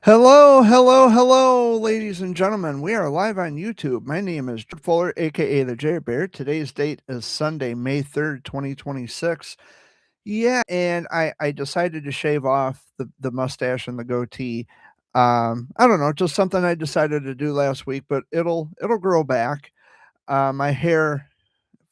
Hello, hello, hello, ladies and gentlemen. We are live on YouTube. My name is Drew Fuller, aka the J Bear. Today's date is Sunday, May 3rd, 2026. Yeah, and I decided to shave off the mustache and the goatee. I don't know, just something I decided to do last week, but it'll grow back. My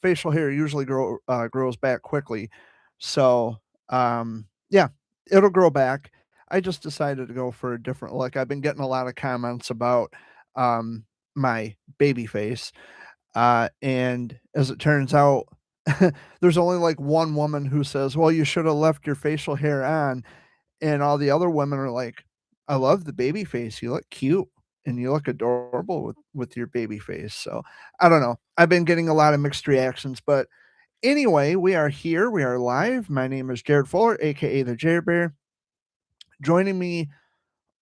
facial hair usually grows back quickly, so yeah, it'll grow back. I just decided to go for a different look. I've been getting a lot of comments about um, my baby face, and as it turns out, there's only like one woman who says, "Well, you should have left your facial hair on," and all the other women are like, "I love the baby face. You look cute." And you look adorable with your baby face. So I don't know. I've been getting a lot of mixed reactions, but anyway, we are here. We are live. My name is Jared Fuller, aka the Jared Bear. Joining me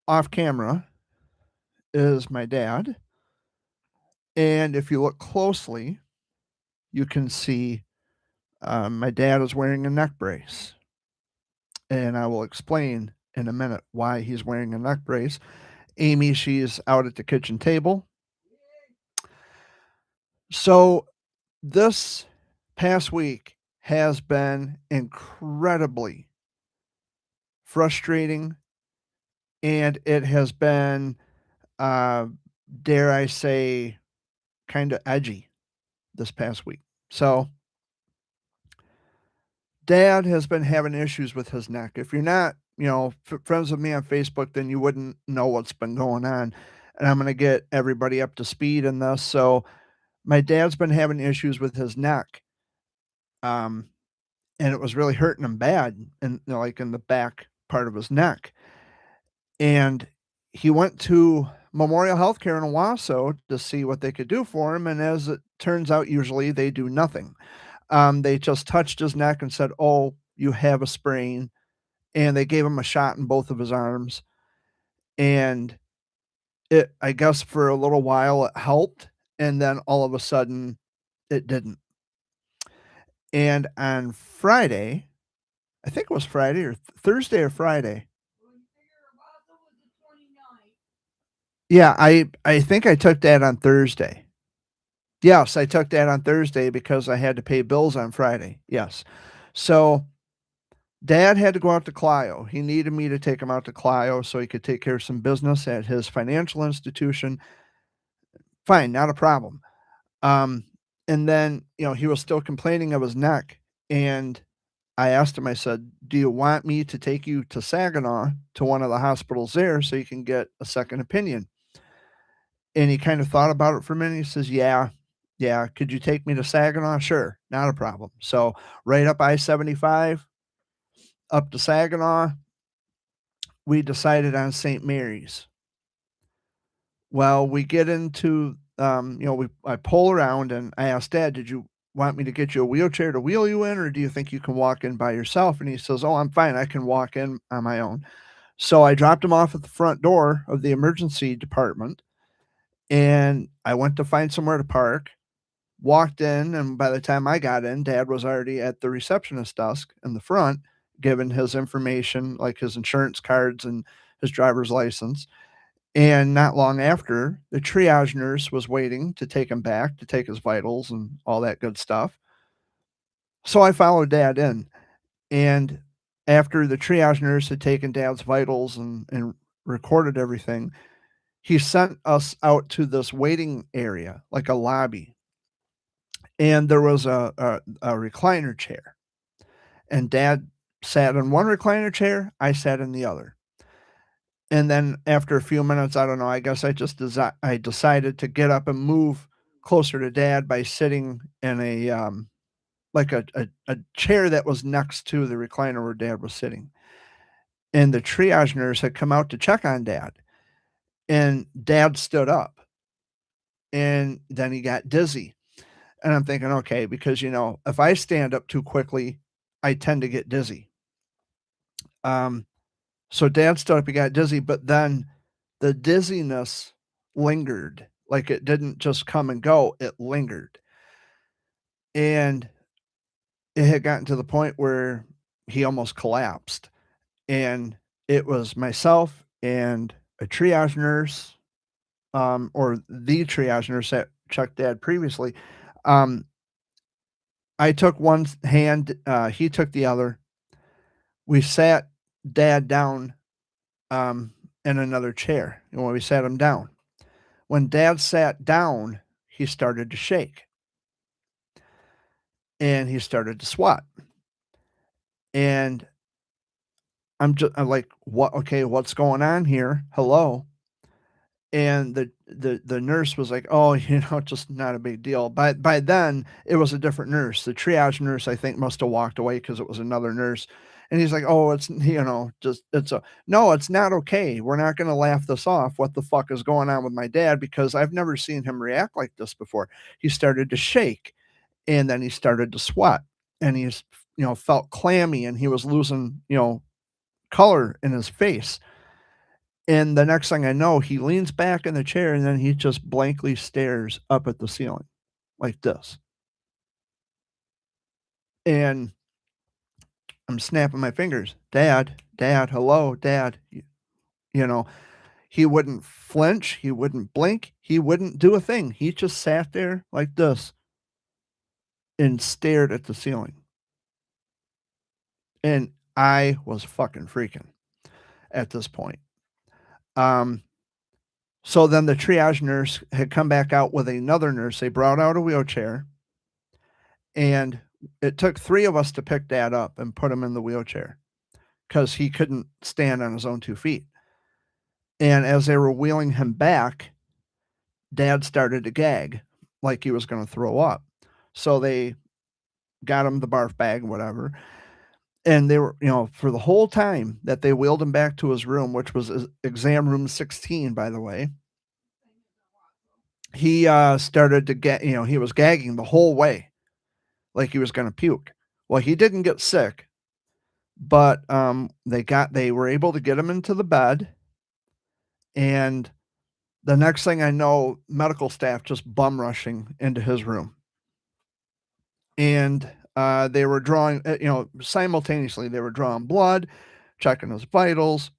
off camera is my dad. And if you look closely, you can see my dad is wearing a neck brace. And I will explain in a minute why he's wearing a neck brace. Amy, she's out at the kitchen table. So this past week has been incredibly frustrating, and it has been, uh, dare I say, kind of edgy this past week. So, dad has been having issues with his neck. If you're not, friends with me on Facebook, then you wouldn't know what's been going on. And I'm going to get everybody up to speed in this. So, my dad's been having issues with his neck. Um, and it was really hurting him bad and like in the back part of his neck. And he went to Memorial Healthcare in Owasso to see what they could do for him. And as it turns out, usually they do nothing. They just touched his neck and said, "Oh, you have a sprain." And they gave him a shot in both of his arms. And I guess for a little while it helped. And then all of a sudden it didn't. And on Friday, I think it was Friday or Thursday or Friday. Yeah, I think I took that on Thursday. Yes, I took that on Thursday because I had to pay bills on Friday. Yes. So dad had to go out to Clio. He needed me to take him out to Clio so he could take care of some business at his financial institution. Fine, not a problem. Um, and then, he was still complaining of his neck. And I asked him, I said, "Do you want me to take you to Saginaw to one of the hospitals there so you can get a second opinion?" And he kind of thought about it for a minute. He says, "Yeah, yeah. Could you take me to Saginaw? Sure, not a problem." So right up I-75, up to Saginaw, we decided on St. Mary's. Well, we get into, I pull around and I asked Dad, "Did you want me to get you a wheelchair to wheel you in, or do you think you can walk in by yourself?" And he says, "Oh, I'm fine. I can walk in on my own." So I dropped him off at the front door of the emergency department and I went to find somewhere to park. Walked in, and by the time I got in, dad was already at the receptionist desk in the front, giving his information, like his insurance cards and his driver's license. And not long after, the triage nurse was waiting to take him back to take his vitals and all that good stuff. So I followed dad in. And after the triage nurse had taken dad's vitals and recorded everything, he sent us out to this waiting area, like a lobby. And there was a recliner chair, and dad sat in one recliner chair, I sat in the other. And then after a few minutes, I don't know, I guess I decided to get up and move closer to dad by sitting in like a chair that was next to the recliner where dad was sitting. And the triage nurse had come out to check on dad, and dad stood up, and then he got dizzy. And I'm thinking, okay, because, if I stand up too quickly, I tend to get dizzy. Um, so dad stood up, he got dizzy, but then the dizziness lingered. Like it didn't just come and go, it lingered. And it had gotten to the point where he almost collapsed. And it was myself and a triage nurse, or the triage nurse that checked dad previously, um, I took one hand, he took the other. We sat dad down, um, in another chair, and when we sat him down. When dad sat down, he started to shake and he started to sweat. And I'm like, "What? Okay, what's going on here? Hello?" And the nurse was like, "Oh, just not a big deal." By then, it was a different nurse. The triage nurse, I think, must have walked away because it was another nurse. And he's like, "Oh, it's just it's a no, it's not okay. We're not going to laugh this off. What the fuck is going on with my dad? Because I've never seen him react like this before." He started to shake, and then he started to sweat, and he's felt clammy, and he was losing color in his face. And the next thing I know, he leans back in the chair and then he just blankly stares up at the ceiling like this. And I'm snapping my fingers. Dad, dad, hello, dad. You know, he wouldn't flinch. He wouldn't blink. He wouldn't do a thing. He just sat there like this and stared at the ceiling. And I was fucking freaking at this point. Um, so then the triage nurse had come back out with another nurse. They brought out a wheelchair. And it took 3 of us to pick dad up and put him in the wheelchair because he couldn't stand on his own 2 feet. And as they were wheeling him back, dad started to gag like he was gonna throw up. So they got him the barf bag, whatever, and they were for the whole time that they wheeled him back to his room, which was exam room 16, by the way, he, started to get he was gagging the whole way like he was gonna puke. Well, he didn't get sick. But, they were able to get him into the bed, and the next thing I know, medical staff just bum rushing into his room. And, they were drawing, simultaneously, they were drawing blood, checking his vitals.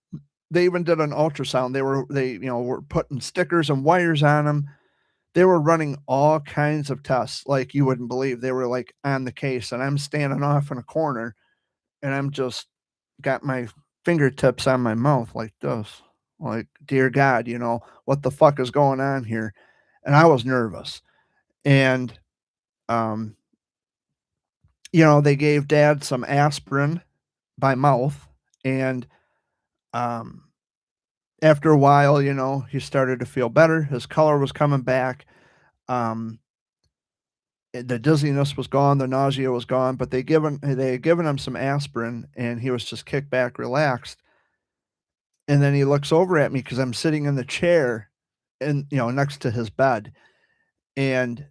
They even did an ultrasound. Were putting stickers and wires on him. They were running all kinds of tests like you wouldn't believe. They were, like, on the case, and I'm standing off in a corner, and I'm just got my fingertips on my mouth like this, like, "Dear God, what the fuck is going on here?" And I was nervous. And, um, they gave dad some aspirin by mouth, and, um, after a while, he started to feel better. His color was coming back. Um, the dizziness was gone, the nausea was gone, but they had given him some aspirin, and he was just kicked back, relaxed. And then he looks over at me because 'cause I'm sitting in the chair and, next to his bed, and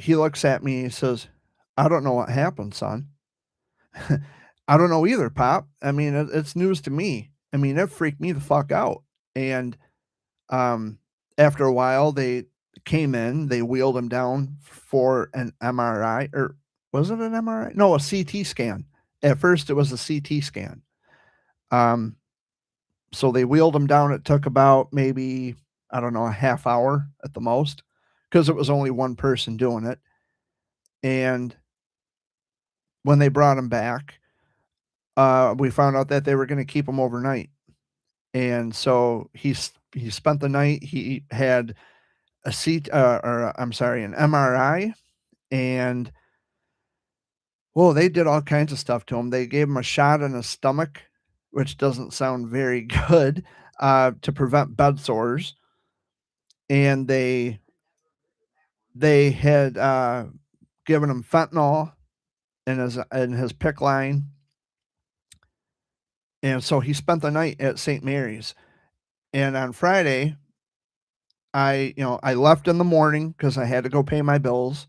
he looks at me, and he says, "I don't know what happened, son." "I don't know either, pop. I mean, it's news to me." I mean, it freaked me the fuck out. And, um, after a while, they came in, they wheeled him down for an MRI, or was it an MRI? No, a CT scan. At first, it was a CT scan. Um So they wheeled him down. It took about maybe, I don't know, a half hour at the most, because it was only one person doing it. And when they brought him back, we found out that they were gonna keep him overnight. And so he spent the night. He had a I'm sorry, an MRI. And, well, they did all kinds of stuff to him. They gave him a shot in his stomach, which doesn't sound very good, to prevent bed sores. And they had, given him fentanyl in his PICC line, and so he spent the night at St. Mary's. And on Friday, I left in the morning because I had to go pay my bills,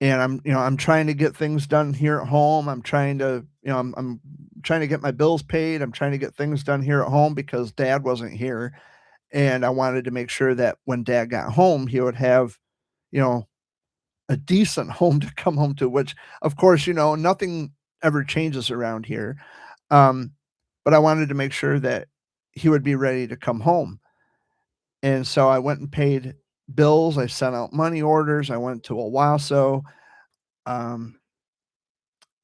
and I'm trying to get things done here at home. I'm trying to, I'm trying to get my bills paid. I'm trying to get things done here at home because dad wasn't here, and I wanted to make sure that when dad got home, he would have, you know, a decent home to come home to, which, of course, nothing ever changes around here. Um, but I wanted to make sure that he would be ready to come home. And so I went and paid bills. I sent out money orders. I went to Owasso. Um,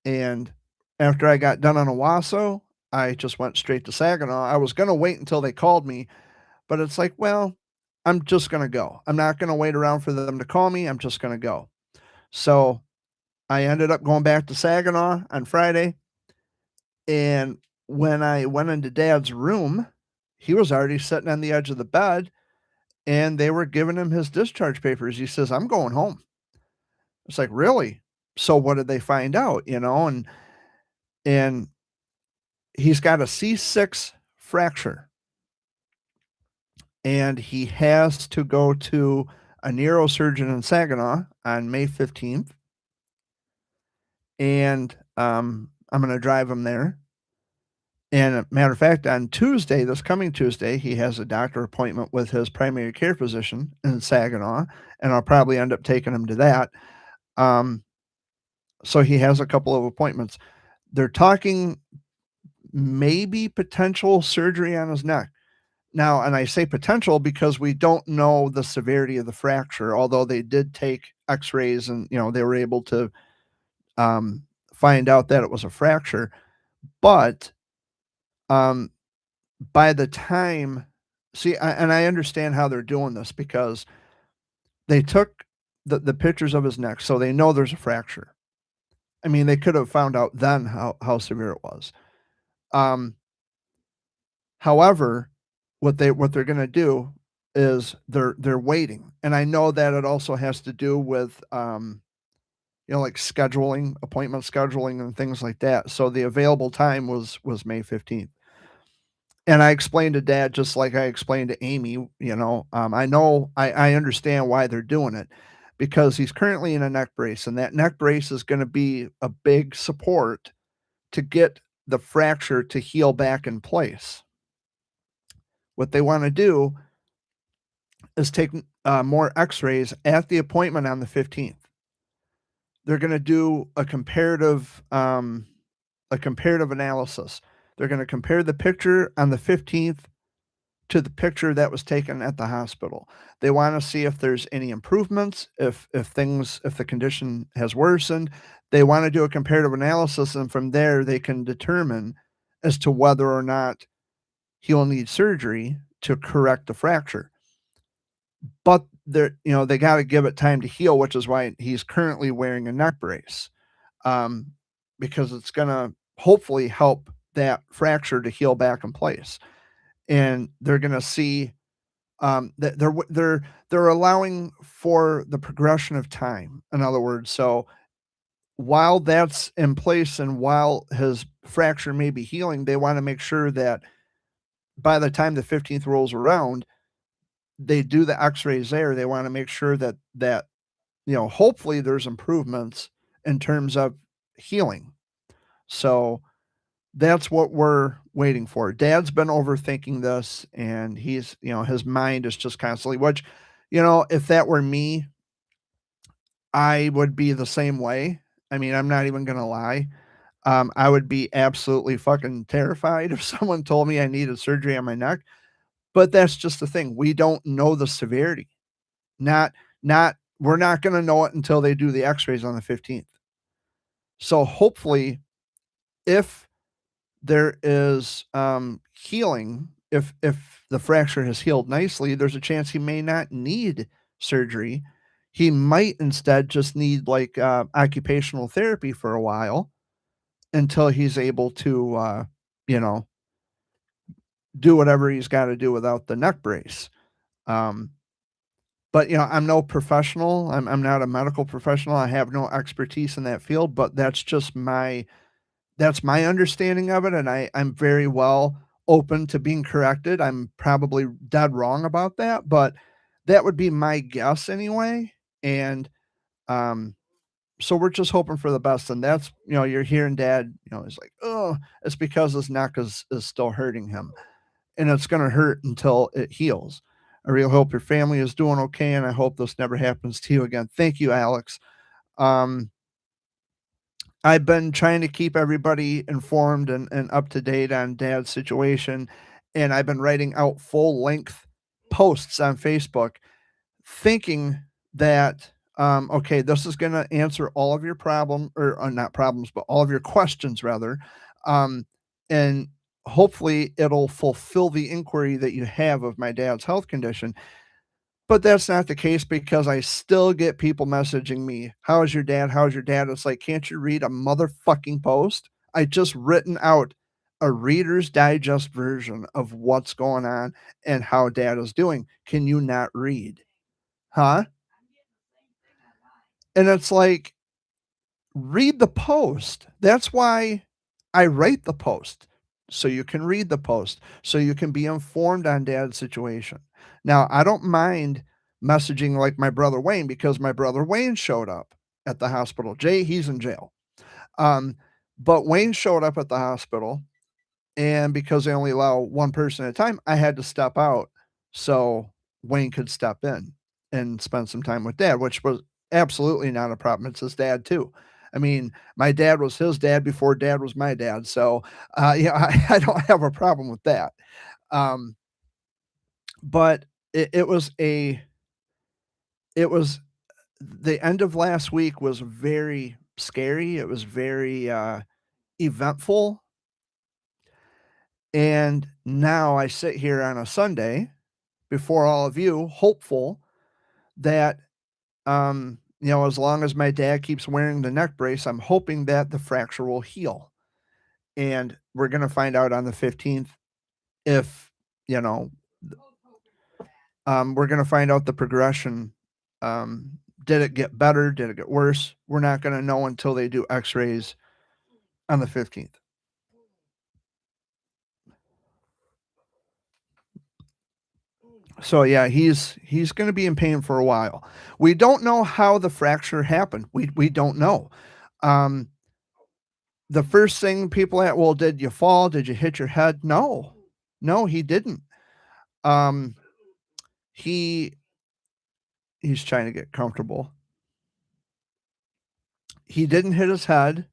and after I got done on Owasso, I just went straight to Saginaw. I was going to wait until they called me, but it's like, well, I'm just going to go. I'm not going to wait around for them to call me. I'm just going to go. So I ended up going back to Saginaw on Friday. And when I went into dad's room, he was already sitting on the edge of the bed and they were giving him his discharge papers. He says, I'm going home. It's like, really? So what did they find out? And he's got a C6 fracture and he has to go to a neurosurgeon in Saginaw on May 15th. And I'm going to drive him there. And a matter of fact, on Tuesday, this coming Tuesday, he has a doctor appointment with his primary care physician in Saginaw, and I'll probably end up taking him to that. Um, so he has a couple of appointments. They're talking maybe potential surgery on his neck. Now, and I say potential because we don't know the severity of the fracture, although they did take x-rays and, they were able to um, find out that it was a fracture. But um, by the time, and I understand how they're doing this because they took the pictures of his neck, so they know there's a fracture. I mean, they could have found out then how severe it was. However, what they're going to do is they're waiting, and I know that it also has to do with like scheduling, appointment scheduling, and things like that. So the available time was May 15th. And I explained to dad just like I explained to Amy, I understand why they're doing it because he's currently in a neck brace, and that neck brace is going to be a big support to get the fracture to heal back in place. What they want to do is take more x-rays at the appointment on the 15th. They're going to do a comparative analysis. They're going to compare the picture on the 15th to the picture that was taken at the hospital. They want to see if there's any improvements, if the condition has worsened. They want to do a comparative analysis, and from there they can determine as to whether or not he'll need surgery to correct the fracture. But they got to give it time to heal, which is why he's currently wearing a neck brace, because it's going to hopefully help that fracture to heal back in place. And they're going to see that they're allowing for the progression of time. In other words, so while that's in place and while his fracture may be healing, they want to make sure that by the time the 15th rolls around, they do the x-rays there. They want to make sure that hopefully there's improvements in terms of healing. So that's what we're waiting for. Dad's been overthinking this, and he's, his mind is just constantly, which, if that were me, I would be the same way. I mean, I'm not even going to lie. I would be absolutely fucking terrified if someone told me I needed surgery on my neck. But that's just the thing. We don't know the severity. Not, we're not going to know it until they do the x-rays on the 15th. So hopefully, if there is healing, if the fracture has healed nicely, there's a chance he may not need surgery. He might instead just need like occupational therapy for a while until he's able to do whatever he's got to do without the neck brace. But I'm no professional. I'm not a medical professional. I have no expertise in that field, but that's my understanding of it, and I'm very well open to being corrected. I'm probably dead wrong about that, but that would be my guess anyway. And so we're just hoping for the best. And that's, you're hearing dad, he's like, oh, it's because his neck is still hurting him, and it's going to hurt until it heals. I really hope your family is doing okay, and I hope this never happens to you again. Thank you, Alex. I've been trying to keep everybody informed and up to date on dad's situation. and I've been writing out full length posts on Facebook thinking that, okay, this is going to answer all of your problem or not problems, but all of your questions rather. Um, and hopefully it'll fulfill the inquiry that you have of my dad's health condition. But that's not the case because I still get people messaging me, "How is your dad? How's your dad?" It's like, "Can't you read a motherfucking post?" I just written out a Reader's Digest version of what's going on and how dad is doing. Can you not read? Huh? And it's like, read the post. That's why I write the post, so you can read the post, so you can be informed on dad's situation. Now, I don't mind messaging like my brother Wayne because my brother Wayne showed up at the hospital. Jay, he's in jail. Um, but Wayne showed up at the hospital, and because they only allow one person at a time, I had to step out so Wayne could step in and spend some time with dad, which was absolutely not a problem. It's his dad too. I mean, my dad was his dad before dad was my dad. So, yeah, I don't have a problem with that. Um, but it was the end of last week was very scary. It was very eventful. And now I sit here on a Sunday before all of you, hopeful that, as long as my dad keeps wearing the neck brace, I'm hoping that the fracture will heal. And we're going to find out on the 15th if, you know, we're going to find out the progression. Did it get better? Did it get worse? We're not going to know until they do x rays on the 15th. So yeah, he's gonna be in pain for a while. We don't know how the fracture happened. We don't know. Um, the first thing people at, well, did you fall? Did you hit your head? No, no, he didn't. Um, he he's trying to get comfortable. He didn't hit his head.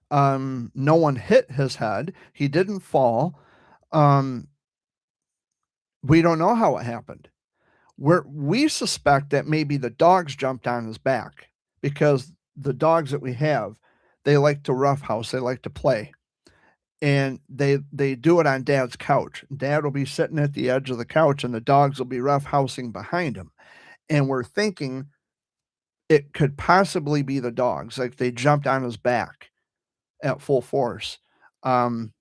No one hit his head. He didn't fall. Um, we don't know how it happened. We suspect that maybe the dogs jumped on his back because the dogs that we have, they like to roughhouse, they like to play, and they do it on dad's couch. Dad will be sitting at the edge of the couch, and the dogs will be roughhousing behind him, and we're thinking it could possibly be the dogs, like they jumped on his back at full force, um,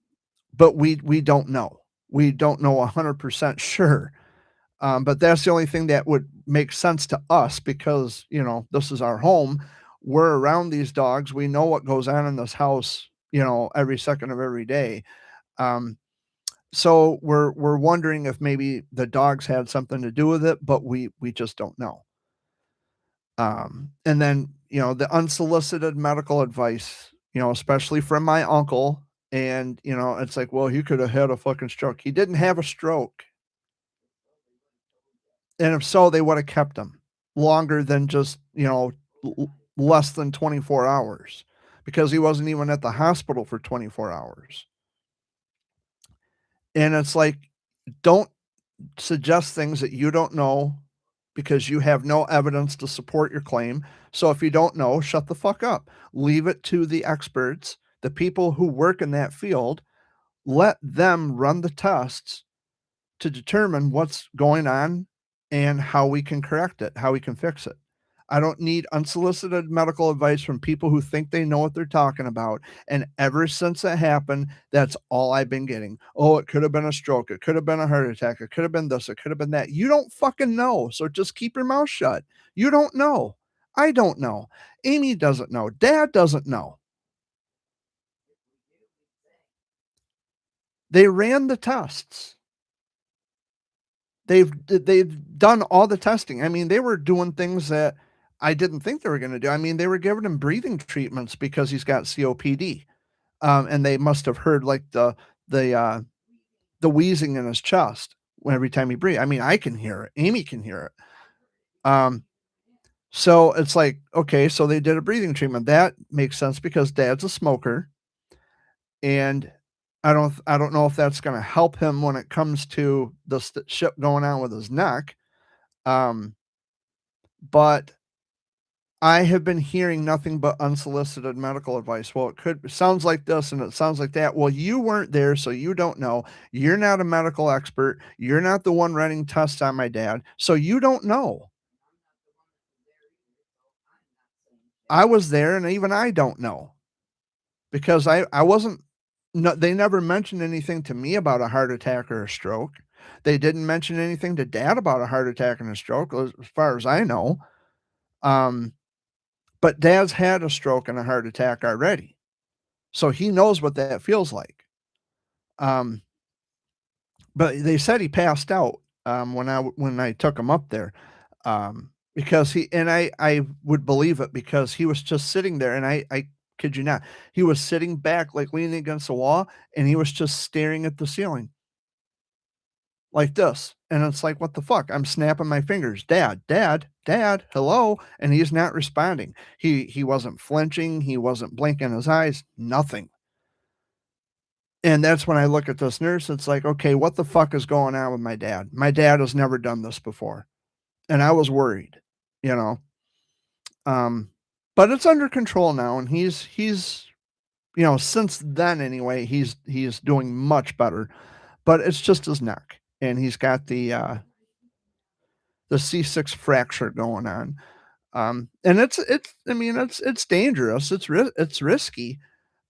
but we don't know. We don't know 100% sure. But that's the only thing that would make sense to us because, this is our home. We're around these dogs. We know what goes on in this house, every second of every day. Um, so we're wondering if maybe the dogs had something to do with it, but we just don't know. And then, the unsolicited medical advice, especially from my uncle. And, it's like, well, he could have had a fucking stroke. He didn't have a stroke. And if so, they woulda kept him longer than just, less than 24 hours because he wasn't even at the hospital for 24 hours. And it's like, don't suggest things that you don't know because you have no evidence to support your claim. So if you don't know, shut the fuck up. Leave it to the experts, the people who work in that field. Let them run the tests to determine what's going on and how we can correct it, how we can fix it. I don't need unsolicited medical advice from people who think they know what they're talking about. And ever since it happened, that's all I've been getting. Oh, it could have been a stroke. It could have been a heart attack. It could have been this. It could have been that. You don't fucking know. So just keep your mouth shut. You don't know. I don't know. Amy doesn't know. Dad doesn't know. They ran the tests. They've done all the testing. I mean, they were doing things that I didn't think they were gonna do. I mean, they were giving him breathing treatments because he's got COPD, and they must have heard, like, the, uh, the wheezing in his chest every time he breathed. I mean, I can hear it. Amy can hear it. Um, so it's like, okay, so they did a breathing treatment. That makes sense because dad's a smoker, and I don't know if that's gonna help him when it comes to the shit going on with his neck, um, but I have been hearing nothing but unsolicited medical advice. Well, it sounds like this and it sounds like that. Well, you weren't there, so you don't know. You're not a medical expert. You're not the one running tests on my dad, so you don't know. I was there and even I don't know because I wasn't no, they never mentioned anything to me about a heart attack or a stroke. They didn't mention anything to dad about a heart attack and a stroke as far as I know. Um, but dad's had a stroke and a heart attack already. So he knows what that feels like. Um, but they said he passed out, when I took him up there, because he and I would believe it because he was just sitting there, and I kid you not, he was sitting back, like, leaning against the wall, and he was just staring at the ceiling like this, and it's like, "What the fuck?" I'm snapping my fingers, "Dad, dad, dad, hello?" And he's not responding. He wasn't flinching, he wasn't blinking his eyes, nothing. And that's when I look at this nurse, it's like, "Okay, what the fuck is going on with my dad?" My dad has never done this before, and I was worried, you know? Um, but it's under control now, and he's since then anyway, he's doing much better, but it's just his neck, and he's got the C6 fracture going on. And it's I mean, it's dangerous, it's risky,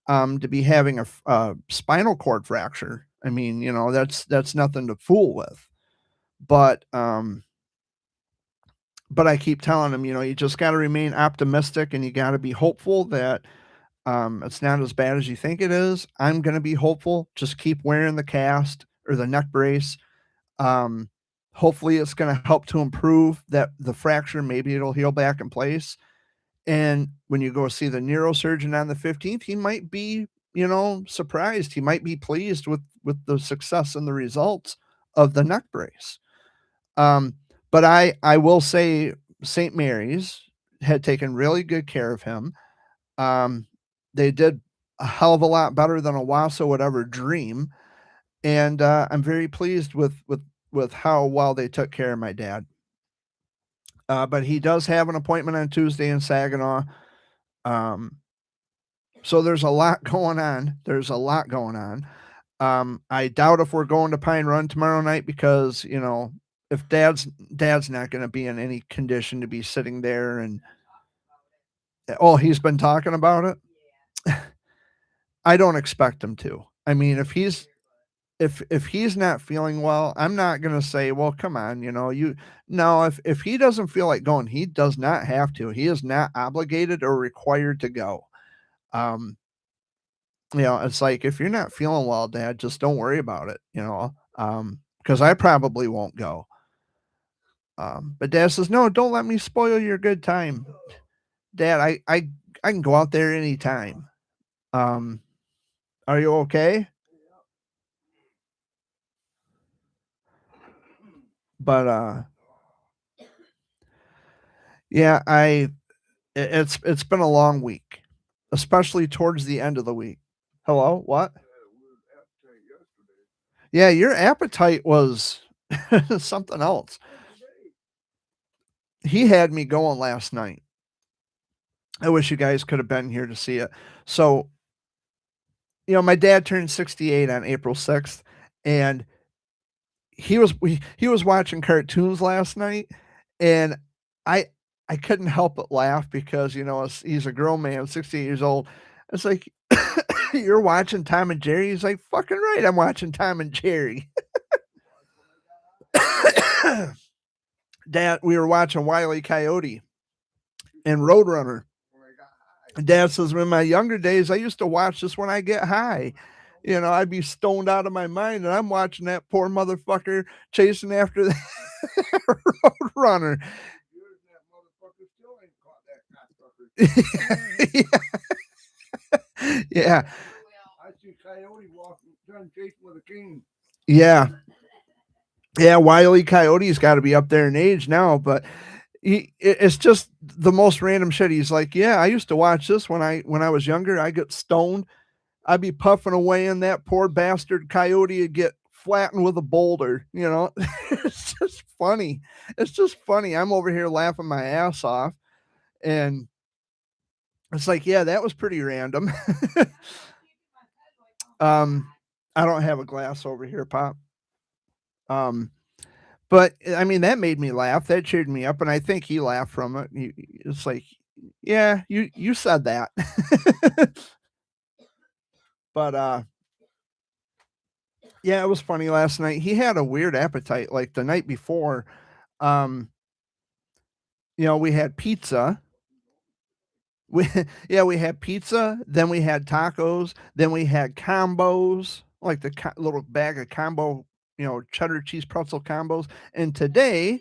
to be having a spinal cord fracture. I mean, that's nothing to fool with. But but I keep telling him, you just got to remain optimistic and you got to be hopeful that it's not as bad as you think it is. I'm going to be hopeful. Just keep wearing the cast or the neck brace. Um, Hopefully, it's going to help to improve that the fracture. Maybe it'll heal back in place. And when you go see the neurosurgeon on the 15th, he might be, surprised. He might be pleased with the success and the results of the neck brace. Um, but I will say St. Mary's had taken really good care of him. Um, they did a hell of a lot better than Owasso would ever dream, and I'm very pleased with how well they took care of my dad. But he does have an appointment on Tuesday in Saginaw. Um, so there's a lot going on. There's a lot going on. I doubt if we're going to Pine Run tomorrow night because, if dad's not gonna be in any condition to be sitting there and oh, he's been talking about it? I don't expect him to. I mean, if he's not feeling well, I'm not gonna say, "Well, come on, you." No, if he doesn't feel like going, he does not have to. He is not obligated or required to go. Um, it's like, if you're not feeling well, dad, just don't worry about it, because I probably won't go. But dad says, "No, don't let me spoil your good time. Dad, I can go out there anytime." Um, are you okay? But yeah, it's been a long week, especially towards the end of the week. Hello? What? Yeah, your appetite was something else. He had me going last night. I wish you guys could have been here to see it. So, my dad turned 68 on April 6th, and he was watching cartoons last night, and I I couldn't help but laugh because, he's a grown man, 68 years old. It's like, "You're watching Tom and Jerry?" He's like, "Fucking right, I'm watching Tom and Jerry." Dad, we were watching Wile E. Coyote and Roadrunner. And dad says, "In my younger days, I used to watch this when I get high. I'd be stoned out of my mind, and I'm watching that poor motherfucker chasing after the Roadrunner." Yeah. Yeah. Yeah, Wile E. Coyote's gotta be up there in age now, but it's just the most random shit. He's like, "Yeah, I used to watch this when I was younger. I get stoned I'd be puffing away and that poor bastard coyote would get flattened with a boulder, you know? It's just funny. It's just funny. I'm over here laughing my ass off, and it's like, yeah, that was pretty random. um, I don't have a glass over here, Pop. Um, but I mean, that made me laugh. That cheered me up, and I think he laughed from it. It's like, yeah, you said that. But yeah, it was funny last night. He had a weird appetite. Like the night before, um, we had pizza. We yeah, we had pizza, then we had tacos, then we had combos, like the little bag of combo, cheddar cheese pretzel combos. And today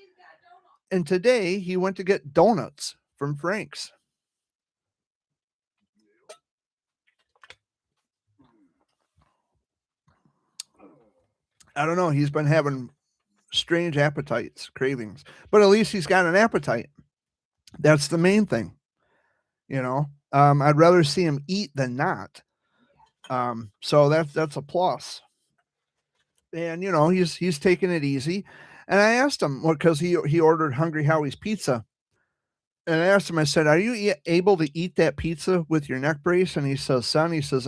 he went to get donuts from Frank's. I don't know. He's been having strange appetites, cravings, but at least he's got an appetite. That's the main thing, you know. I'd rather see him eat than not. So that's a plus. And he's taking it easy. And I asked him, well, because he ordered Hungry Howie's pizza, and I asked him, I said, "Are you able to eat that pizza with your neck brace?" And he says, "Son," he says,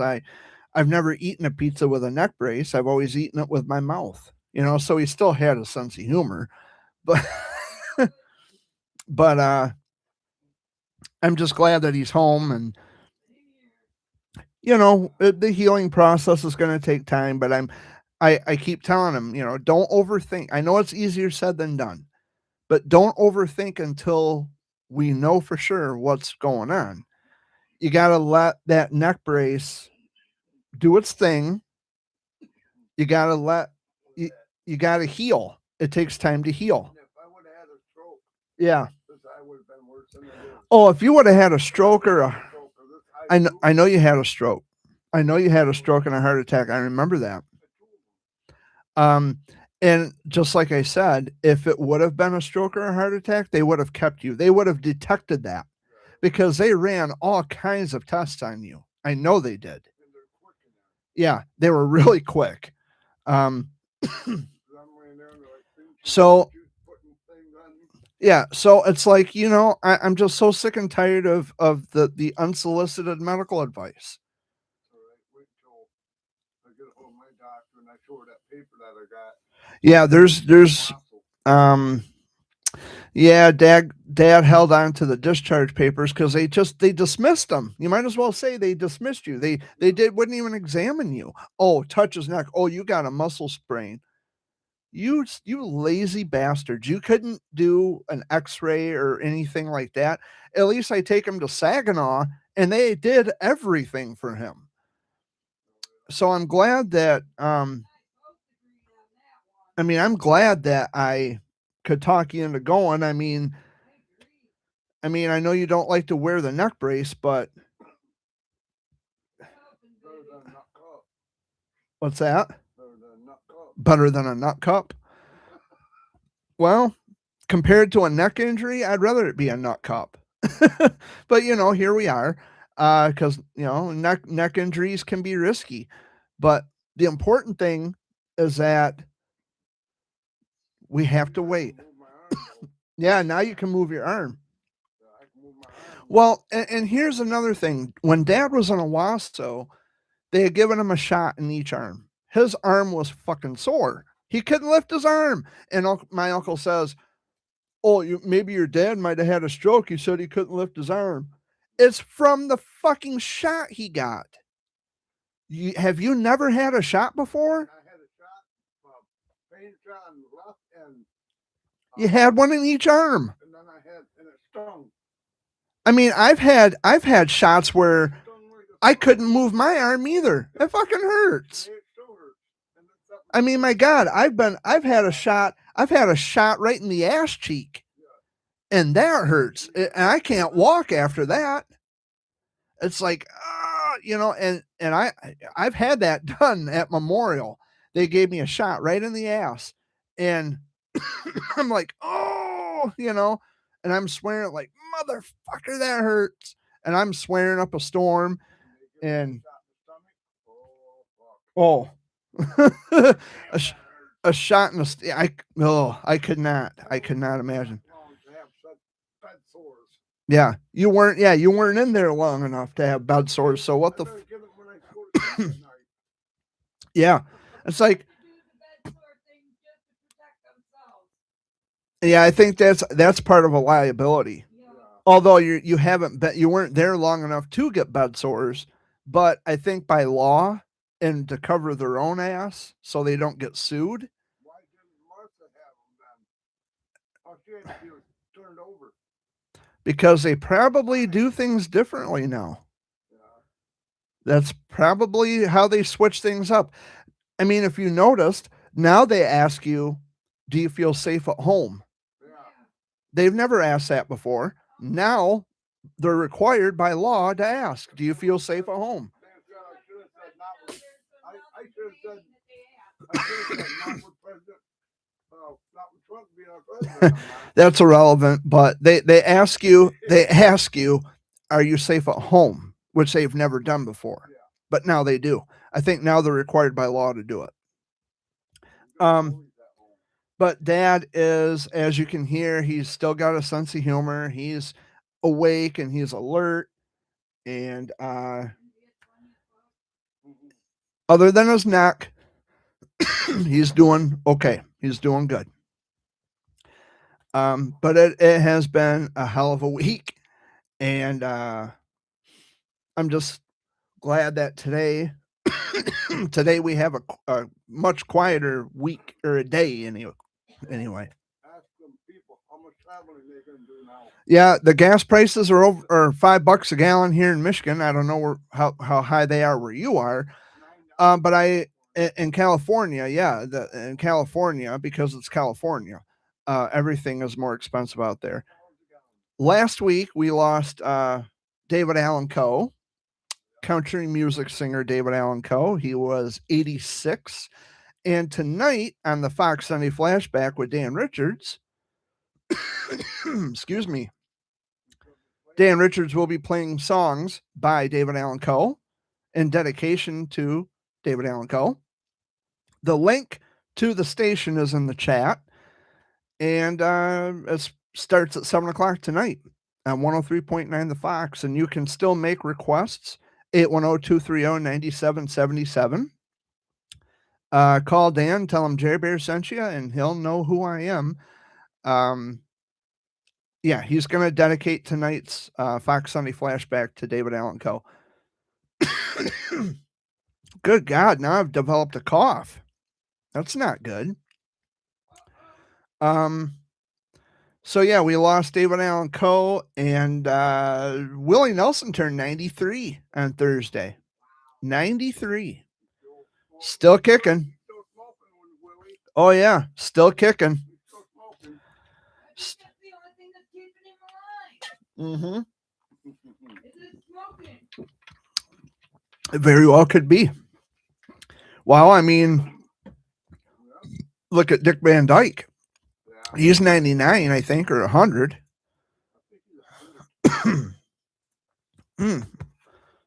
I've never eaten a pizza with a neck brace. I've always eaten it with my mouth." So he still had a sense of humor, but but I'm just glad that he's home, and the healing process is going to take time. But I keep telling him, don't overthink. I know it's easier said than done, but don't overthink until we know for sure what's going on. You got to let that neck brace do its thing. You got to you, you got to heal. It takes time to heal. Yeah. Oh, if you would have had a stroke or I know you had a stroke. I know you had a stroke and a heart attack. I remember that. Um, and just like I said, if it would have been a stroke or a heart attack, they would have kept you. They would have detected that because they ran all kinds of tests on you. I know they did. Yeah, they were really quick. Um, so yeah, so it's like I'm just so sick and tired of the unsolicited medical advice. Yeah, there's um yeah, dad held on to the discharge papers because they dismissed them. You might as well say they dismissed you. They wouldn't even examine you. Oh, touch his neck. Oh, you got a muscle sprain. You lazy bastards. You couldn't do an X-ray or anything like that. At least I take him to Saginaw and they did everything for him. So I'm glad that I'm glad that I could talk you into going. I know you don't like to wear the neck brace, but what's that? Better than a nut cup? Well, compared to a neck injury, I'd rather it be a nut cup. But here we are, because neck injuries can be risky. But the important thing is that we have to wait. Yeah, now you can move your arm. Well, and here's another thing. When Dad was in Owasso, they had given him a shot in each arm. His arm was fucking sore. He couldn't lift his arm. And my uncle says, "Oh, maybe your dad might have had a stroke. He said he couldn't lift his arm." It's from the fucking shot he got. Have you never had a shot before? You had one in each arm. I mean, I've had shots where I couldn't move my arm either. It fucking hurts. I mean, my God, I've had a shot right in the ass cheek, and that hurts. And I can't walk after that. It's like, and I've had that done at Memorial. They gave me a shot right in the ass, and I'm like, oh, and I'm swearing like, motherfucker, that hurts, and I'm swearing up a storm, and Oh. A sh a shot in the st I could not. I could not imagine. You weren't in there long enough to have bed sores, so what the yeah. It's like yeah, I think that's part of a liability. Although you haven't been you weren't there long enough to get bed sores, but I think by law and to cover their own ass so they don't get sued because they probably do things differently now. That's probably how they switch things up. I mean, if you noticed, now they ask you, "Do you feel safe at home?" They've never asked that before. Now they're required by law to ask, "Do you feel safe at home?" That's irrelevant, but they ask you, "Are you safe at home?" Which they've never done before, but now they do. I think now they're required by law to do it. Um, but dad is, as you can hear, he's still got a sense of humor. He's awake and he's alert, and other than his neck, he's doing okay. He's doing good. But it has been a hell of a week, and I'm just glad that today we have a much quieter week or a day anyway. Yeah, the gas prices are over are $5 a gallon here in Michigan. I don't know how high they are where you are, but in California, yeah, in California because it's California, everything is more expensive out there. Last week we lost David Allan Coe, country music singer David Allan Coe. He was 86. And tonight on the Fox Sunday Flashback with Dan Richards, excuse me, Dan Richards will be playing songs by David Allan Coe in dedication to David Allan Coe. The link to the station is in the chat, and it starts at 7 o'clock tonight on 103.9 The Fox, and you can still make requests 810-230-9777. Call Dan, tell him Jerry Bear sent you, and he'll know who I am. Yeah, he's going to dedicate tonight's Fox Sunday Flashback to David Allan Coe. Good God, now I've developed a cough. That's not good. So yeah, we lost David Allan Coe, and Willie Nelson turned 93 on Thursday. 93. Still kicking. Oh yeah, still kicking. Mm-hmm. It very well could be. Well, I mean, look at Dick Van Dyke. He's 99, I think, or 100.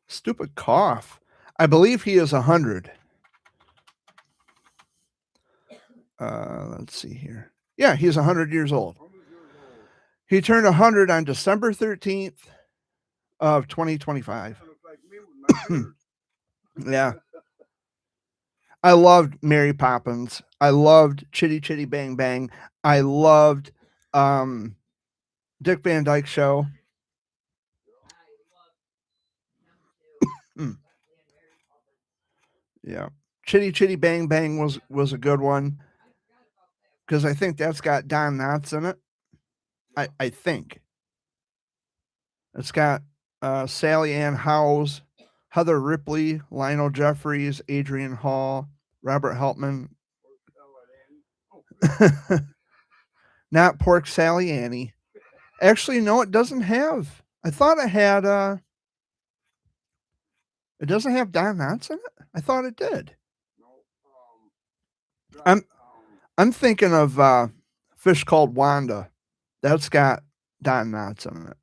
Stupid cough. I believe he is 100. Let's see here. Yeah, he's 100 years old. He turned 100 on December 13th of 2025. Yeah. I loved Mary Poppins. I loved Chitty Chitty Bang Bang. I loved Dick Van Dyke Show. Yeah. Chitty Chitty Bang Bang was a good one because I think that's got Don Knotts in it. I think it's got Sally Ann Howes, Heather Ripley, Lionel Jeffries, Adrian Hall, Robert Helpman. Not Pork Sally Annie. Actually, no, it doesn't have. I thought it had. It doesn't have Don Knotts in it. I thought it did. I'm thinking of Fish Called Wanda. That's got Don Knotts in it.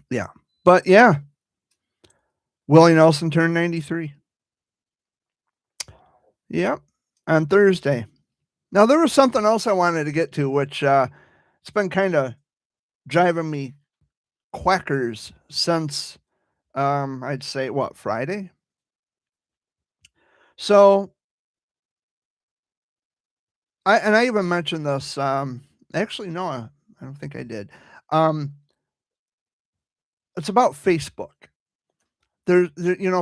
Yeah. But yeah, Willie Nelson turned 93. Yep, on Thursday. Now there was something else I wanted to get to, which, it's been kinda driving me quackers since, I'd say, what, Friday? So, I even mentioned this, actually, no, I don't think I did. Um, it's about Facebook.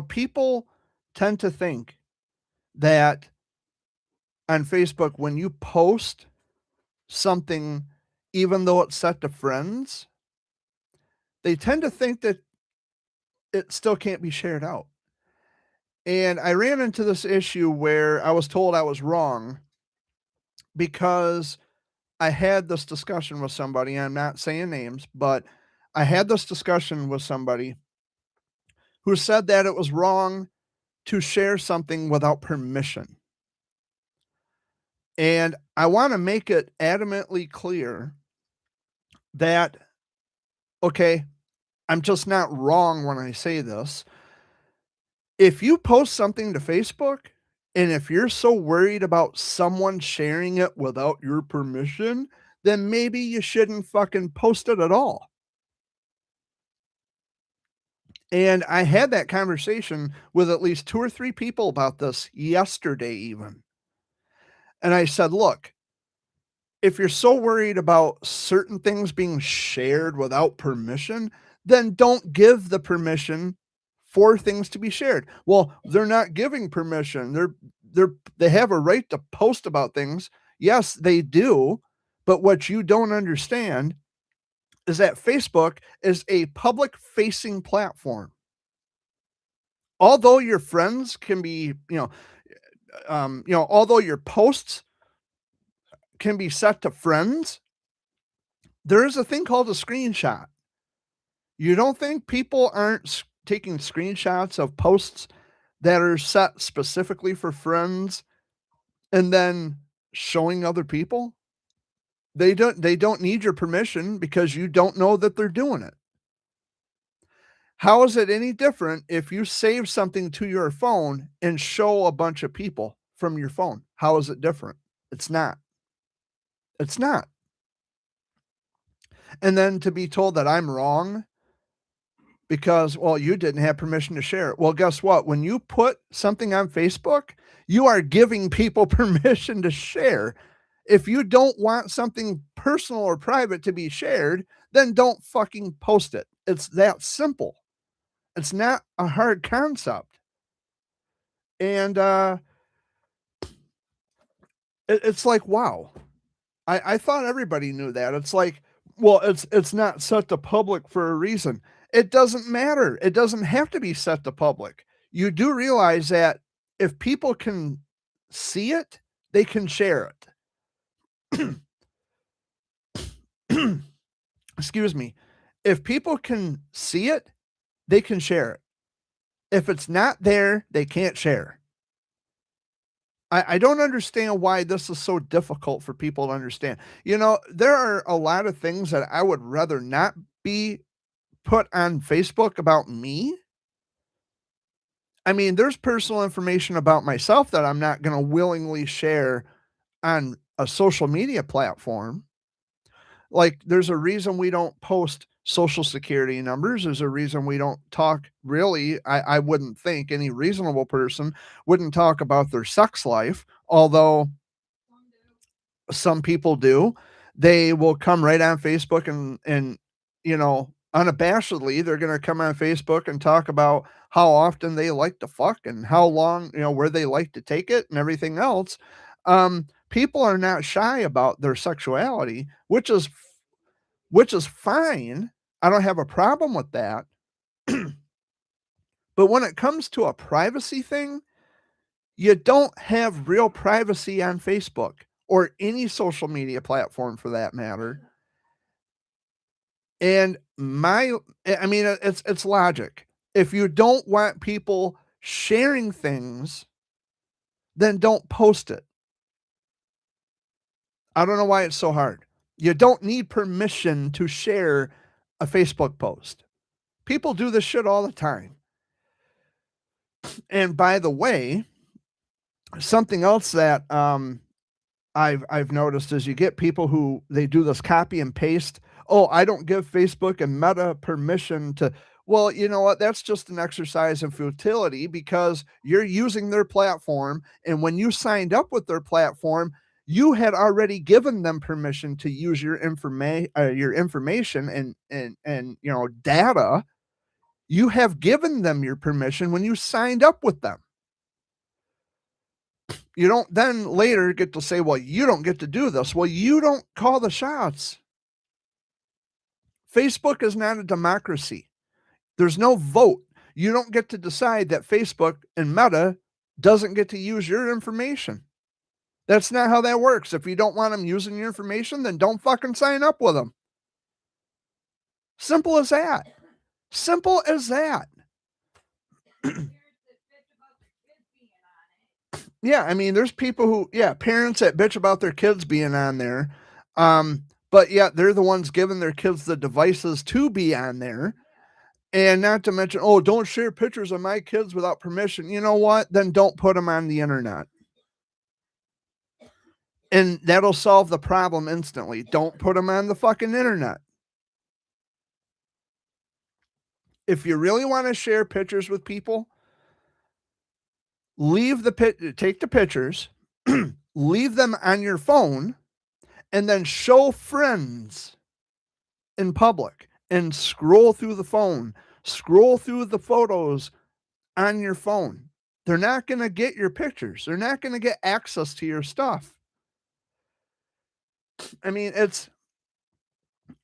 People tend to think that on Facebook, when you post something, even though it's set to friends, they tend to think that it still can't be shared out. And I ran into this issue where I was told I was wrong because I had this discussion with somebody. I'm not saying names, but I had this discussion with somebody who said that it was wrong to share something without permission. And I want to make it adamantly clear that, okay, I'm just not wrong when I say this. If you post something to Facebook, and if you're so worried about someone sharing it without your permission, then maybe you shouldn't fucking post it at all. And I had that conversation with at least 2 or 3 people about this yesterday even. And I said, "Look, if you're so worried about certain things being shared without permission, then don't give the permission for things to be shared." Well, they're not giving permission. They have a right to post about things. Yes, they do. But what you don't understand is that Facebook is a public facing platform. Although your friends can be, although your posts can be set to friends, there is a thing called a screenshot. You don't think people aren't taking screenshots of posts that are set specifically for friends and then showing other people? They don't need your permission because you don't know that they're doing it. How is it any different if you save something to your phone and show a bunch of people from your phone? How is it different? It's not. It's not. And then to be told that I'm wrong because, well, you didn't have permission to share it. Well, guess what? When you put something on Facebook, you are giving people permission to share. If you don't want something personal or private to be shared, then don't fucking post it. It's that simple. It's not a hard concept. And it's like, wow. I thought everybody knew that. It's like, well, it's not set to public for a reason. It doesn't matter. It doesn't have to be set to public. You do realize that if people can see it, they can share it. Excuse me. If people can see it, they can share it. If it's not there, they can't share. I don't understand why this is so difficult for people to understand. There are a lot of things that I would rather not be put on Facebook about me. I mean, there's personal information about myself that I'm not gonna willingly share on a social media platform. Like, there's a reason we don't post Social Security numbers. There's a reason we don't talk really. I wouldn't think any reasonable person wouldn't talk about their sex life, although some people do. They will come right on Facebook and unabashedly, they're gonna come on Facebook and talk about how often they like to fuck and how long, where they like to take it and everything else. People are not shy about their sexuality, which is fine. I don't have a problem with that. But when it comes to a privacy thing, you don't have real privacy on Facebook or any social media platform for that matter. And I mean, it's logic. If you don't want people sharing things, then don't post it. I don't know why it's so hard. You don't need permission to share a Facebook post. People do this shit all the time. And by the way, something else that I've noticed is you get people who they do this copy and paste. Oh, I don't give Facebook and Meta permission to. Well, you know what? That's just an exercise in futility because you're using their platform. And when you signed up with their platform, you had already given them permission to use your information and data. You have given them your permission when you signed up with them. You don't then later get to say, well, you don't get to do this. Well, you don't call the shots. Facebook is not a democracy. There's no vote. You don't get to decide that Facebook and Meta doesn't get to use your information. That's not how that works. If you don't want them using your information, then don't fucking sign up with them. Simple as that. Simple as that. Yeah, I mean, there's people who, parents that bitch about their kids being on there. But yeah, they're the ones giving their kids the devices to be on there. And not to mention, oh, don't share pictures of my kids without permission. You know what? Then don't put them on the internet. And that'll solve the problem instantly. Don't put them on the fucking internet. If you really want to share pictures with people, take the pictures, leave them on your phone, and then show friends in public and scroll through the phone, scroll through the photos on your phone. They're not going to get your pictures. They're not going to get access to your stuff. I mean, it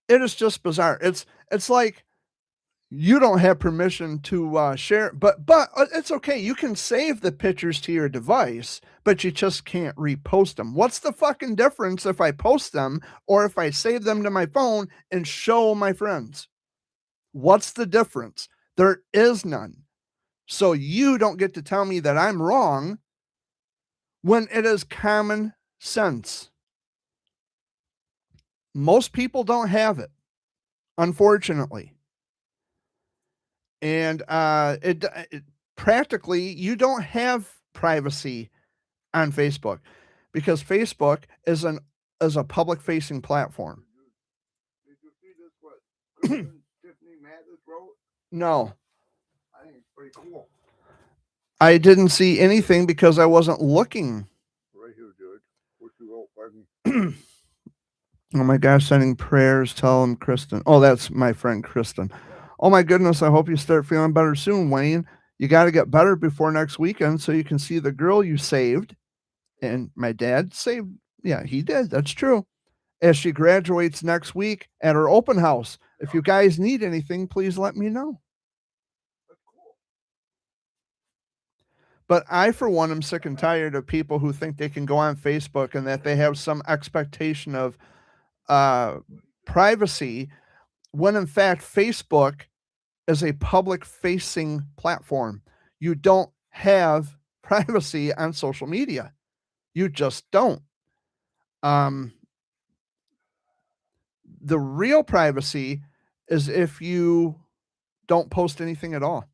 is just bizarre. It's like you don't have permission to share, but it's okay. You can save the pictures to your device, but you just can't repost them. What's the fucking difference if I post them or if I save them to my phone and show my friends? What's the difference? There is none. So you don't get to tell me that I'm wrong when it is common sense. Most people don't have it, unfortunately. And it practically you don't have privacy on Facebook because Facebook is a public facing platform. Did you see this? What Tiffany Mathis wrote? No, I think it's pretty cool. I didn't see anything because I wasn't looking. Right here, George. What you wrote, pardon? Oh my gosh, sending prayers. Tell him, Kristen. Oh, that's my friend Kristen. Oh my goodness, I hope you start feeling better soon, Wayne. You got to get better before next weekend so you can see the girl you saved. And my dad saved, yeah, he did. That's true. As she graduates next week at her open house. If you guys need anything, please let me know. That's cool. But I, for one, am sick and tired of people who think they can go on Facebook and that they have some expectation of privacy when in fact Facebook is a public facing platform. You don't have privacy on social media. You just don't. The real privacy is if you don't post anything at all.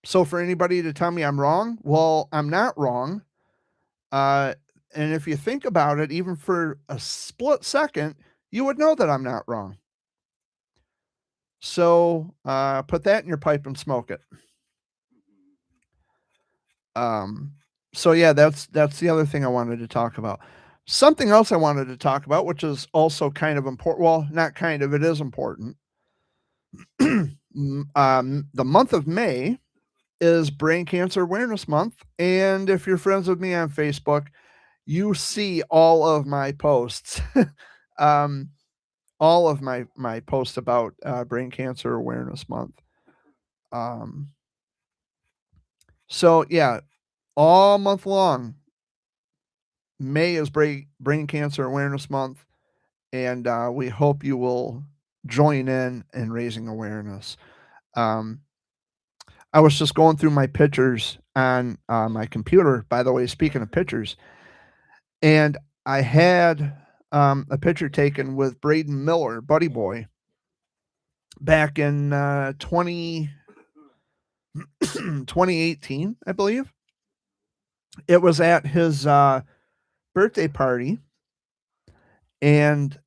So for anybody to tell me I'm wrong, well, I'm not wrong. And if you think about it, even for a split second, you would know that I'm not wrong. So put that in your pipe and smoke it. So yeah, that's the other thing I wanted to talk about. Something else I wanted to talk about, which is also kind of important. Well, not kind of, it is important. The month of May is Brain Cancer Awareness Month. And if you're friends with me on Facebook, you see all of my posts. All of my posts about Brain Cancer Awareness Month. So yeah, all month long, May is Brain Cancer Awareness Month, and we hope you will join in raising awareness. I was just going through my pictures on my computer, by the way, speaking of pictures, and I had a picture taken with Braden Miller, Buddy Boy, back in 2018, I believe. It was at his birthday party, and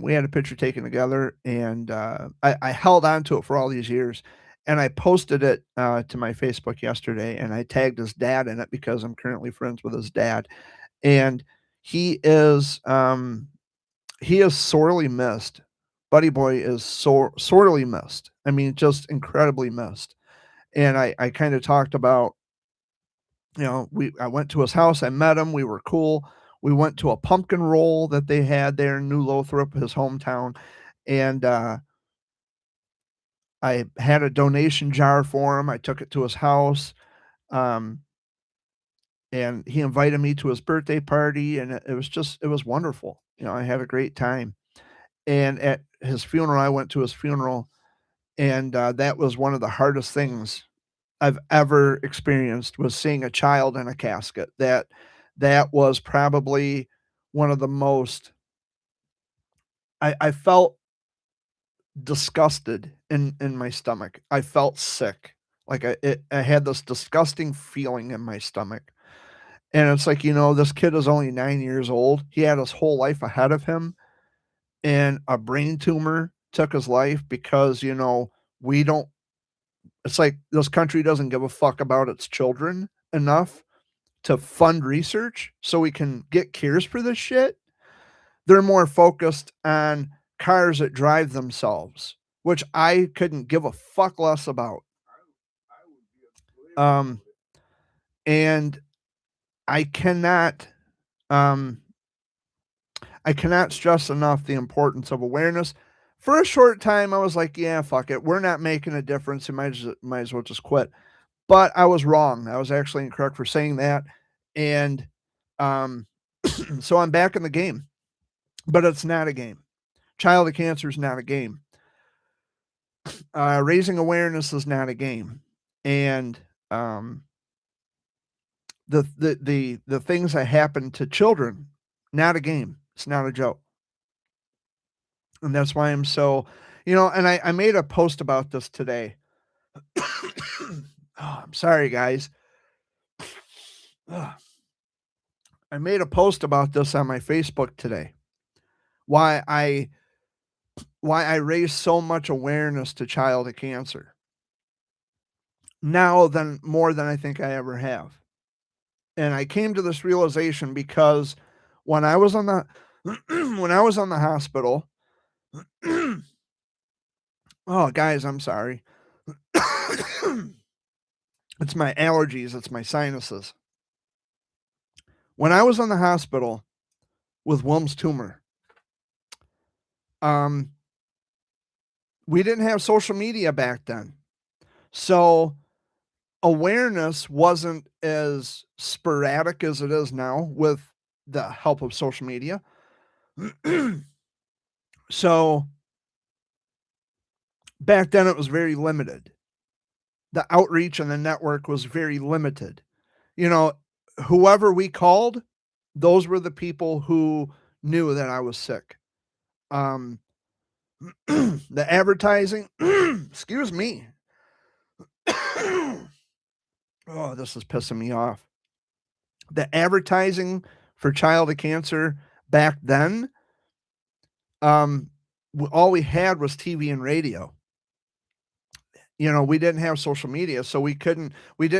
we had a picture taken together, and I held on to it for all these years, and I posted it to my Facebook yesterday, and I tagged his dad in it because I'm currently friends with his dad, and he is um, he is sorely missed. Buddy Boy is sorely missed. I mean, just incredibly missed. And I kind of talked about, I went to his house, I met him, we were cool. We went to a pumpkin roll that they had there in New Lothrop, his hometown, and I had a donation jar for him. I took it to his house, um, and he invited me to his birthday party, and it was wonderful. I had a great time. And at his funeral, I went to his funeral, and that was one of the hardest things I've ever experienced, was seeing a child in a casket. That was probably one of the most. I felt disgusted in my stomach. I felt sick. Like I had this disgusting feeling in my stomach. And it's like, this kid is only 9 years old. He had his whole life ahead of him, and a brain tumor took his life because, we don't it's like this country doesn't give a fuck about its children enough to fund research so we can get cures for this shit. They're more focused on cars that drive themselves, which I couldn't give a fuck less about. I would be a slave Um, about it. and I cannot, um, I cannot stress enough the importance of awareness. For a short time, I was like, "Yeah, fuck it. We're not making a difference. You might as well just quit." But I was wrong. I was actually incorrect for saying that, and um, so I'm back in the game. But it's not a game. Childhood cancer is not a game. Raising awareness is not a game, and um, the things that happen to children, not a game. It's not a joke, and that's why I'm so, And I made a post about this today. Oh, I'm sorry, guys. Ugh. I made a post about this on my Facebook today. Why I why I raise so much awareness to childhood cancer now than more than I think I ever have. And I came to this realization because when I was on the when I was on the hospital, oh guys, I'm sorry. It's my allergies, it's my sinuses. When I was on the hospital with Wilms tumor, um, we didn't have social media back then. So awareness wasn't as sporadic as it is now with the help of social media. So back then it was very limited. The outreach and the network was very limited. You know, whoever we called, those were the people who knew that I was sick. Um, the advertising, excuse me. Oh, this is pissing me off. The advertising for childhood cancer back then, um, all we had was TV and radio. We didn't have social media, so we didn't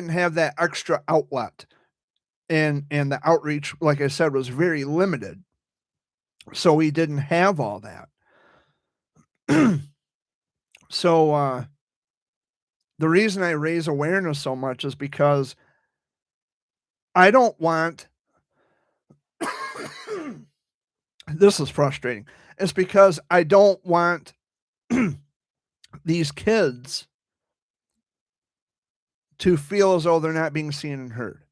have that extra outlet. And the outreach, like I said, was very limited. So we didn't have all that. So the reason I raise awareness so much is because I don't want this is frustrating. It's because I don't want these kids to feel as though they're not being seen and heard.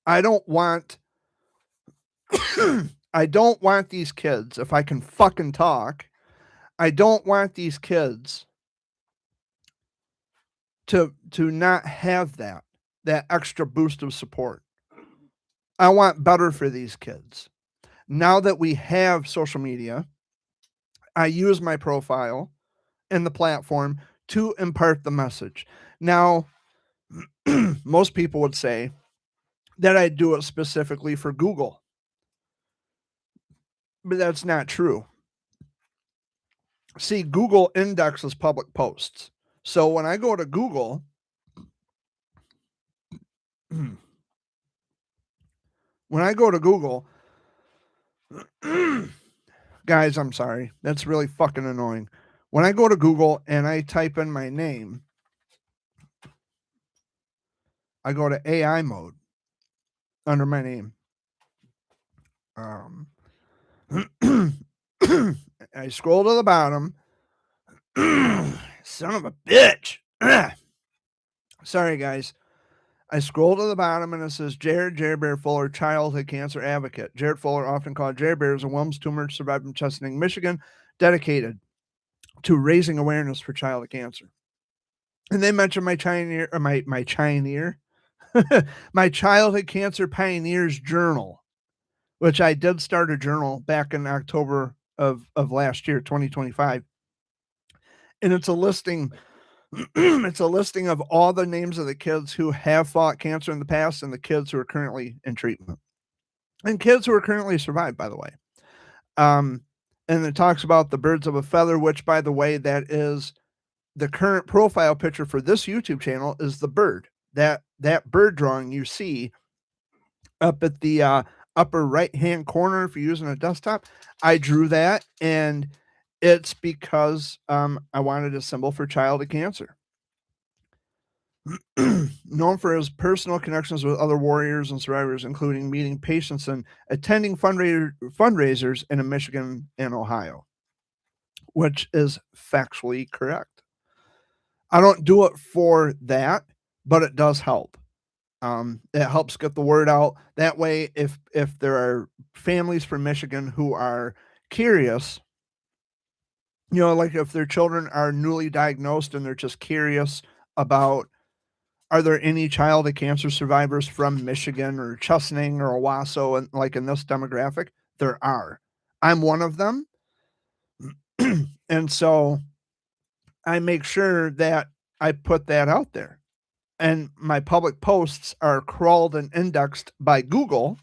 I don't want I don't want these kids, if I can fucking talk, I don't want these kids to not have that extra boost of support. I want better for these kids. Now that we have social media, I use my profile and the platform to impart the message. Now, most people would say that I do it specifically for Google, but that's not true. See, Google indexes public posts. So when I go to Google, when I go to Google, guys, I'm sorry. That's really fucking annoying. When I go to Google and I type in my name, I go to AI mode under my name. I scroll to the bottom. Son of a bitch. Sorry, guys. I scroll to the bottom and it says Jared Bear Fuller, childhood cancer advocate. Jared Fuller, often called Jared Bear, is a Wilms tumor survivor from Chesaning, Michigan, dedicated to raising awareness for childhood cancer. And they mentioned my Pioneer, or my Pioneer, my Childhood Cancer Pioneers Journal, which I did start a journal back in October of last year, 2025. And it's a listing. It's a listing of all the names of the kids who have fought cancer in the past and the kids who are currently in treatment. And kids who are currently survived, by the way. And it talks about the birds of a feather, which, by the way, that is the current profile picture for this YouTube channel is the bird. That bird drawing you see up at the upper right-hand corner if you're using a desktop, I drew that, and it's because I wanted a symbol for childhood cancer. Known for his personal connections with other warriors and survivors, including meeting patients and attending fundraisers in Michigan and Ohio, which is factually correct. I don't do it for that, but it does help. It helps get the word out. That way, if there are families from Michigan who are curious, like if their children are newly diagnosed and they're just curious about, are there any childhood cancer survivors from Michigan or Chesaning or Owasso, and like in this demographic, there are. I'm one of them. And so I make sure that I put that out there. And my public posts are crawled and indexed by Google.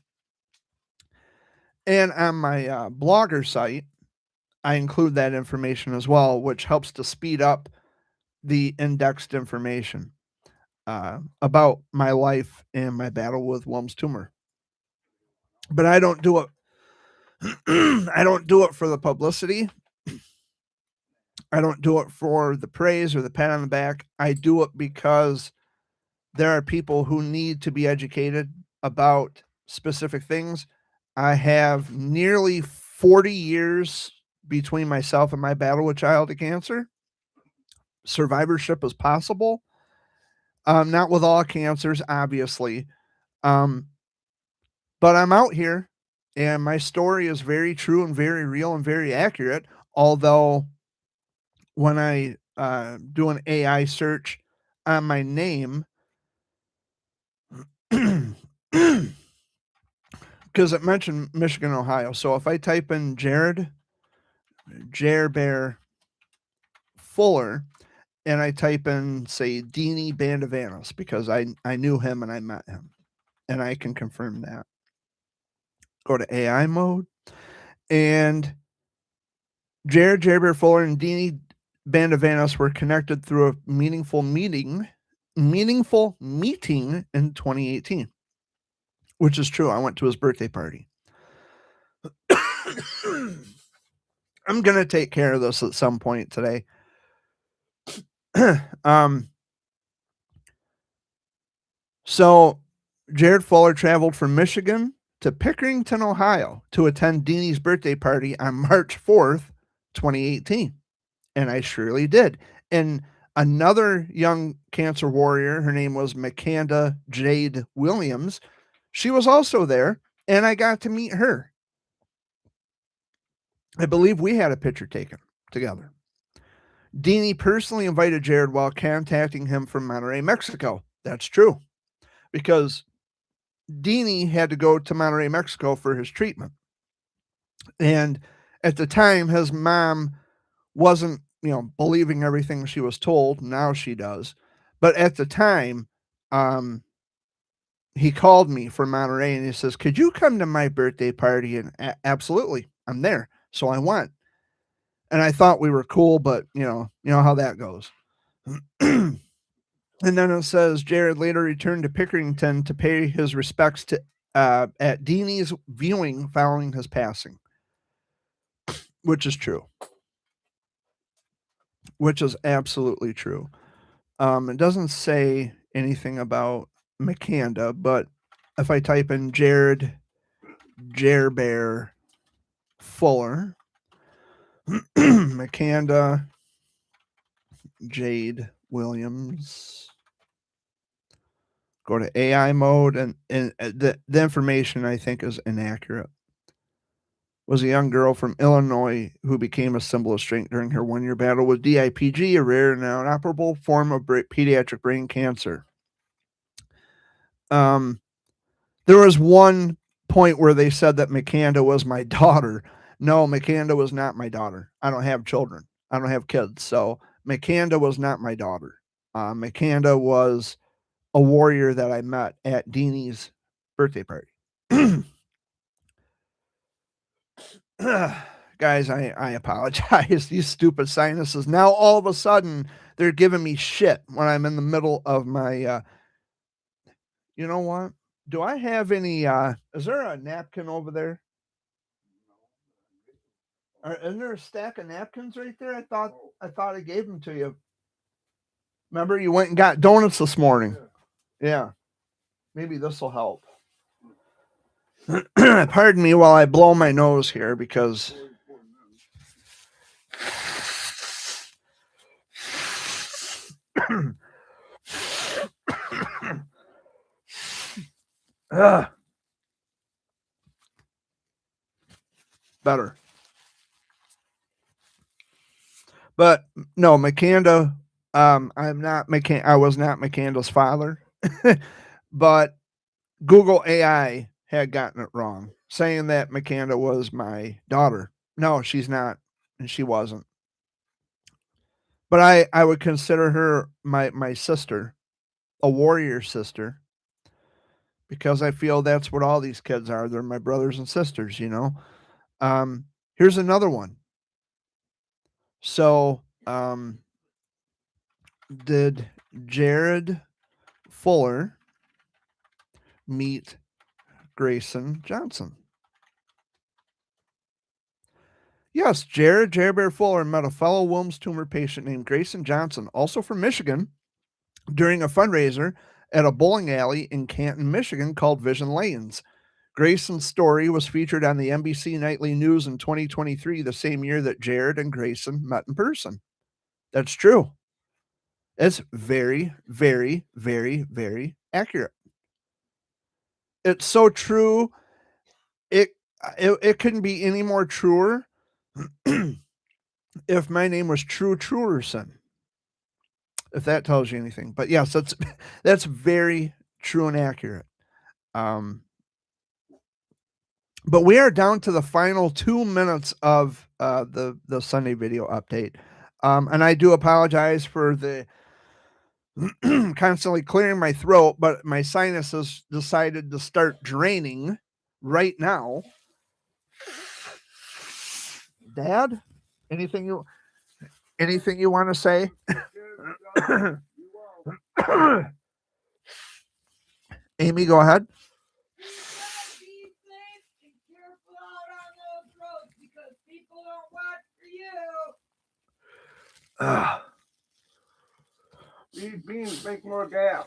And on my blogger site, I include that information as well, which helps to speed up the indexed information about my life and my battle with Wilms tumor. But I don't do it. I don't do it for the publicity. I don't do it for the praise or the pat on the back. I do it because there are people who need to be educated about specific things. I have nearly 40 years between myself and my battle with childhood cancer. Survivorship is possible. Not with all cancers, obviously. But I'm out here, and my story is very true and very real and very accurate. Although when I do an AI search on my name, because it mentioned Michigan, Ohio. So if I type in Jared Bear Fuller, and I type in, say, Deanie Bandavanis, because I knew him and I met him, and I can confirm that. Go to AI mode, and Jared Bear Fuller and Deanie Bandavanis were connected through a meaningful meeting in 2018, which is true. I went to his birthday party. I'm going to take care of this at some point today. So Jared Fuller traveled from Michigan to Pickerington, Ohio to attend Deanie's birthday party on March 4th, 2018. And I surely did. And another young cancer warrior, her name was Makanda Jade Williams. She was also there, and I got to meet her. I believe we had a picture taken together. Deanie personally invited Jared while contacting him from Monterrey, Mexico. That's true, because Deanie had to go to Monterrey, Mexico for his treatment. And at the time, his mom wasn't believing everything she was told. Now she does. But at the time, he called me from Monterey and he says, "Could you come to my birthday party?" And absolutely, I'm there. So I went. And I thought we were cool, but you know how that goes. And then it says Jared later returned to Pickerington to pay his respects to at Deanie's viewing following his passing, which is true. Which is absolutely true. It doesn't say anything about McCanda, but if I type in Jared Bear Fuller, McCanda Jade Williams, go to AI mode, and the information I think is inaccurate. Was a young girl from Illinois who became a symbol of strength during her 1-year battle with DIPG, a rare and inoperable form of pediatric brain cancer. There was one point where they said that McCanda was my daughter. No, McCanda was not my daughter. I don't have children. I don't have kids. So McCanda was not my daughter. McCanda was a warrior that I met at Deanie's birthday party. Guys, I apologize. These stupid sinuses. Now all of a sudden they're giving me shit when I'm in the middle of my you know what? Do I have any is there a napkin over there? Isn't there a stack of napkins right there? I thought I gave them to you. Remember you went and got donuts this morning. Yeah. Maybe this will help. Pardon me while I blow my nose here because better. But no, McCanda, I was not McCanda's father. But Google AI had gotten it wrong, saying that McCanda was my daughter. No, she's not, and she wasn't. But I would consider her my sister, a warrior sister, because I feel that's what all these kids are. They're my brothers and sisters, you know. Here's another one. So, did Jared Fuller meet Grayson Johnson? Yes, Jared Bear Fuller met a fellow Wilms tumor patient named Grayson Johnson, also from Michigan, during a fundraiser at a bowling alley in Canton, Michigan called Vision Lanes. Grayson's story was featured on the NBC Nightly News in 2023, the same year that Jared and Grayson met in person. That's true. It's very, very, very, very accurate. It's so true. It couldn't be any more truer if my name was True Truerson. If that tells you anything. But yes, that's very true and accurate. But we are down to the final 2 minutes of the Sunday video update. And I do apologize for the constantly clearing my throat, but my sinuses decided to start draining right now. Dad, anything you want to say? Amy, go ahead. These beans make more gas.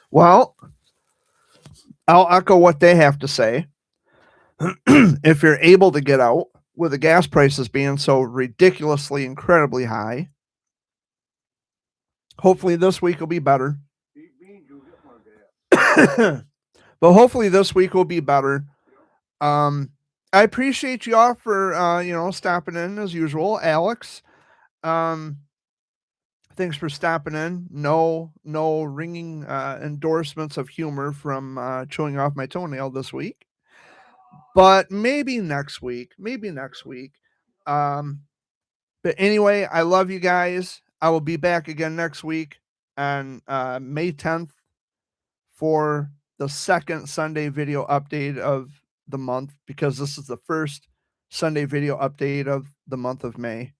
Well, I'll echo what they have to say. If you're able to get out with the gas prices being so ridiculously, incredibly high, hopefully this week will be better. These beans, you'll get more gas. But hopefully this week will be better. I appreciate you all for stopping in as usual. Alex, thanks for stopping in. No ringing endorsements of humor from chewing off my toenail this week. But maybe next week. But anyway, I love you guys. I will be back again next week on May 10th for the second Sunday video update of the month, because this is the first Sunday video update of the month of May.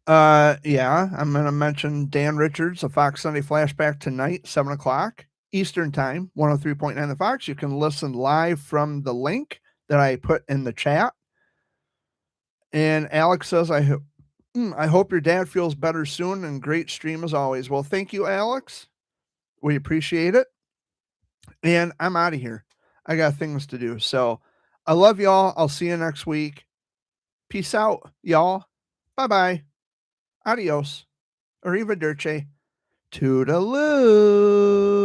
Yeah, I'm gonna mention Dan Richards, a Fox Sunday Flashback tonight, 7 o'clock Eastern Time, 103.9 The Fox. You can listen live from the link that I put in the chat. And Alex says, I hope your dad feels better soon, and great stream as always. Well, thank you, Alex. We appreciate it. And I'm out of here. I got things to do. So I love y'all. I'll see you next week. Peace out, y'all. Bye-bye. Adios. Arrivederci. Toodaloo.